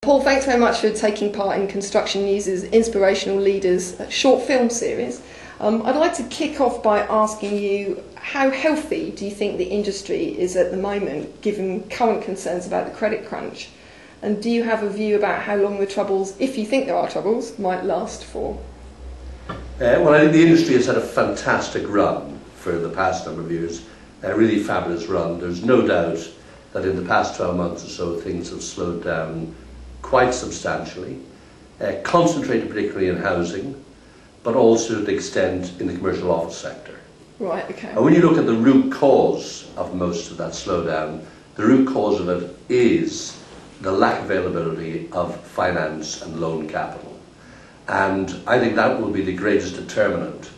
Paul, thanks very much for taking part in Construction News' Inspirational Leaders short film series. I'd like to kick off by asking you, how healthy do you think the industry is at the moment, given current concerns about the credit crunch? And do you have a view about how long the troubles, if you think there are troubles, might last for? Well, I think the industry has had a fantastic run for the past number of years, a really fabulous run. There's no doubt that in the past 12 months or so things have slowed down quite substantially, concentrated particularly in housing, but also to the extent in the commercial office sector. Right, okay. And when you look at the root cause of most of that slowdown, the root cause of it is the lack of availability of finance and loan capital. And I think that will be the greatest determinant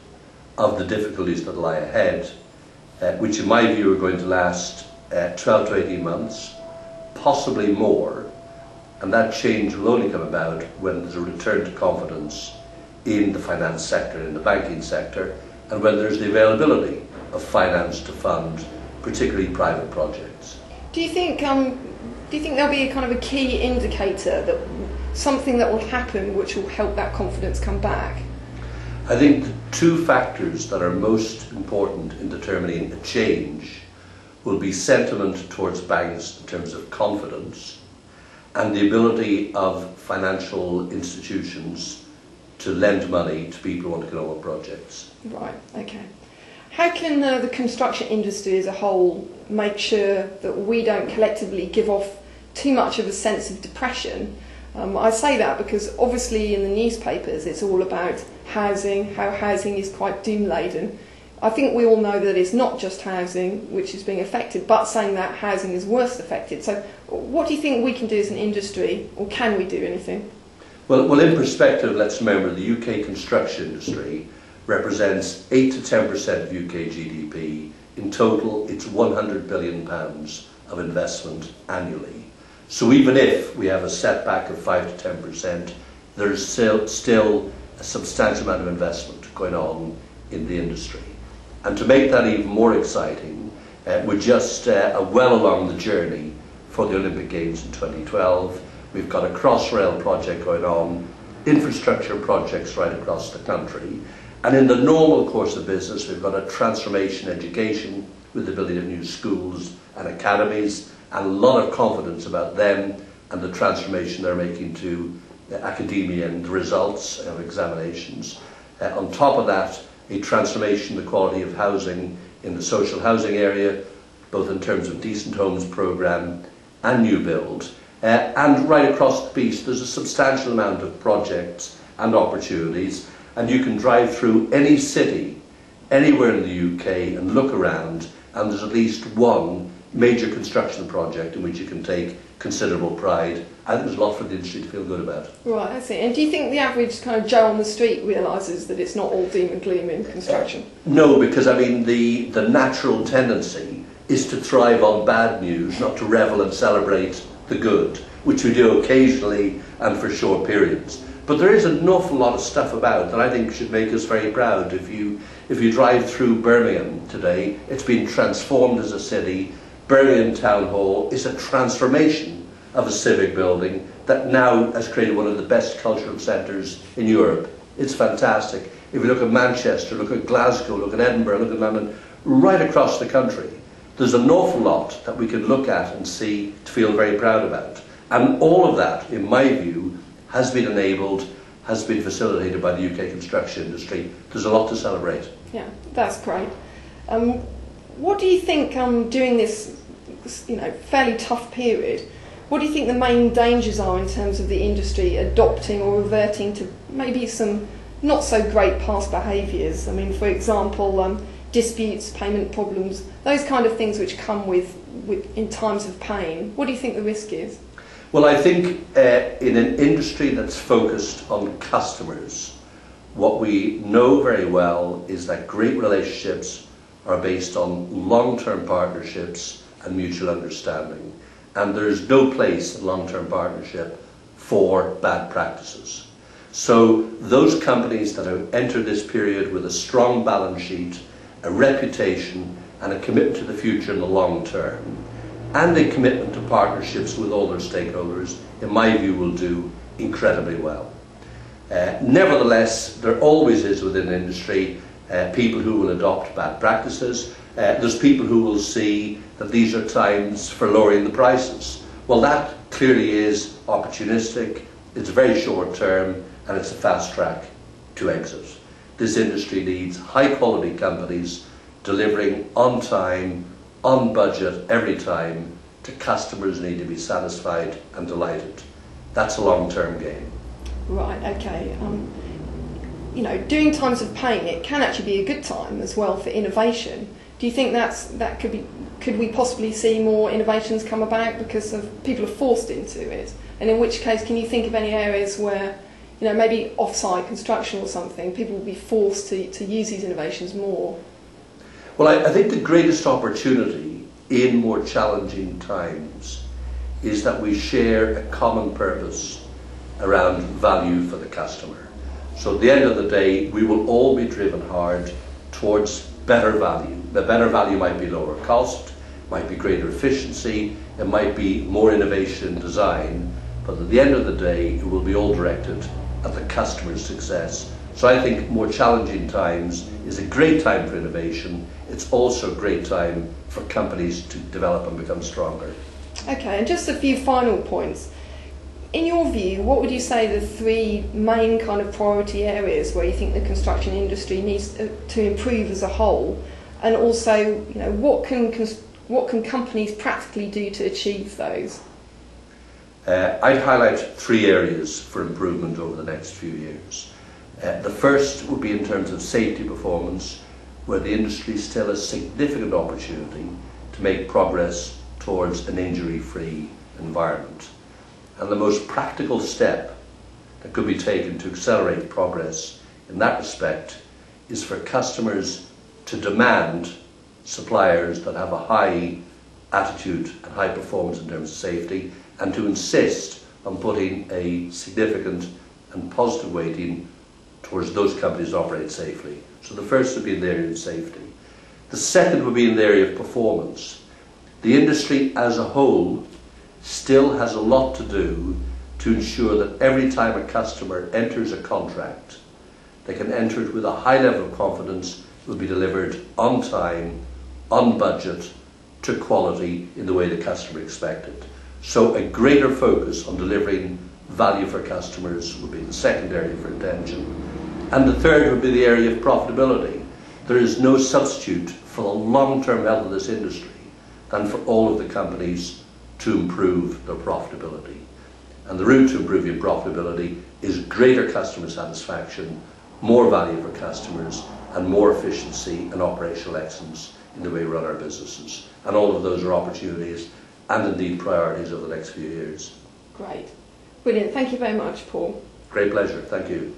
of the difficulties that lie ahead, which in my view are going to last 12 to 18 months, possibly more. And that change will only come about when there's a return to confidence in the finance sector, in the banking sector, and when there's the availability of finance to fund particularly private projects. Do you think there'll be a kind of a key indicator, that something that will happen which will help that confidence come back? I think the two factors that are most important in determining a change will be sentiment towards banks in terms of confidence, and the ability of financial institutions to lend money to people who want to get on with projects. Right, okay. How can the construction industry as a whole make sure that we don't collectively give off too much of a sense of depression? I say that because obviously in the newspapers it's all about housing, how housing is quite doom-laden. I think we all know that it's not just housing which is being affected, but saying that housing is worst affected. So what do you think we can do as an industry, or can we do anything? Well, in perspective, let's remember the UK construction industry represents 8 to 10% of UK GDP. In total, it's £100 billion of investment annually. So even if we have a setback of 5 to 10%, there's still a substantial amount of investment going on in the industry. And to make that even more exciting, we're just well along the journey for the Olympic Games in 2012. We've got a Crossrail project going on, infrastructure projects right across the country. And in the normal course of business, we've got a transformation education with the building of new schools and academies, and a lot of confidence about them and the transformation they're making to academia and the results of examinations. On top of that, a transformation in the quality of housing in the social housing area, both in terms of decent homes programme and new build. And right across the piece, there's a substantial amount of projects and opportunities, and you can drive through any city, anywhere in the UK, and look around, and there's at least one major construction project in which you can take considerable pride. I think there's a lot for the industry to feel good about. Right, I see. And do you think the average kind of Joe on the street realises that it's not all doom and gloom in construction? No, because I mean the natural tendency is to thrive on bad news, not to revel and celebrate the good, which we do occasionally and for short periods. But there is an awful lot of stuff about that I think should make us very proud. If you drive through Birmingham today, it's been transformed as a city. Birmingham Town Hall is a transformation of a civic building that now has created one of the best cultural centres in Europe. It's fantastic. If you look at Manchester, look at Glasgow, look at Edinburgh, look at London, right across the country, there's an awful lot that we can look at and see to feel very proud about. And all of that, in my view, has been enabled, has been facilitated by the UK construction industry. There's a lot to celebrate. Yeah, that's great. What do you think, during this fairly tough period, what do you think the main dangers are in terms of the industry adopting or reverting to maybe some not so great past behaviours? I mean, for example, disputes, payment problems, those kind of things which come with in times of pain. What do you think the risk is? Well, I think in an industry that's focused on customers, what we know very well is that great relationships are based on long-term partnerships and mutual understanding. And there's no place in long-term partnership for bad practices. So those companies that have entered this period with a strong balance sheet, a reputation and a commitment to the future in the long term and a commitment to partnerships with all their stakeholders, in my view, will do incredibly well. Nevertheless, there always is within the industry people who will adopt bad practices. There's people who will see that these are times for lowering the prices. Well, that clearly is opportunistic, it's very short term, and it's a fast track to exit. This industry needs high quality companies delivering on time, on budget, every time, to customers who need to be satisfied and delighted. That's a long-term game. Right, okay. You know, during times of pain, it can actually be a good time as well for innovation. Do you think could we possibly see more innovations come about because of people are forced into it? And in which case, can you think of any areas where, you know, maybe off-site construction or something, people will be forced to use these innovations more? Well, I think the greatest opportunity in more challenging times is that we share a common purpose around value for the customer. So at the end of the day, we will all be driven hard towards better value. The better value might be lower cost, might be greater efficiency, it might be more innovation and design, but at the end of the day, it will be all directed at the customer's success. So I think more challenging times is a great time for innovation. It's also a great time for companies to develop and become stronger. Okay, and just a few final points. In your view, what would you say the three main kind of priority areas where you think the construction industry needs to improve as a whole? And also, you know, what can companies practically do to achieve those? I'd highlight three areas for improvement over the next few years. The first would be in terms of safety performance, where the industry still has significant opportunity to make progress towards an injury-free environment. And the most practical step that could be taken to accelerate progress in that respect is for customers to demand suppliers that have a high attitude and high performance in terms of safety, and to insist on putting a significant and positive weighting towards those companies that operate safely. So the first would be in the area of safety. The second would be in the area of performance. The industry as a whole still has a lot to do to ensure that every time a customer enters a contract, they can enter it with a high level of confidence it will be delivered on time, on budget, to quality in the way the customer expected. So a greater focus on delivering value for customers would be the second area for attention. And the third would be the area of profitability. There is no substitute for the long-term health of this industry than for all of the companies to improve their profitability. And the route to improving profitability is greater customer satisfaction, more value for customers, and more efficiency and operational excellence in the way we run our businesses. And all of those are opportunities and indeed priorities over the next few years. Great. Brilliant. Thank you very much, Paul. Great pleasure. Thank you.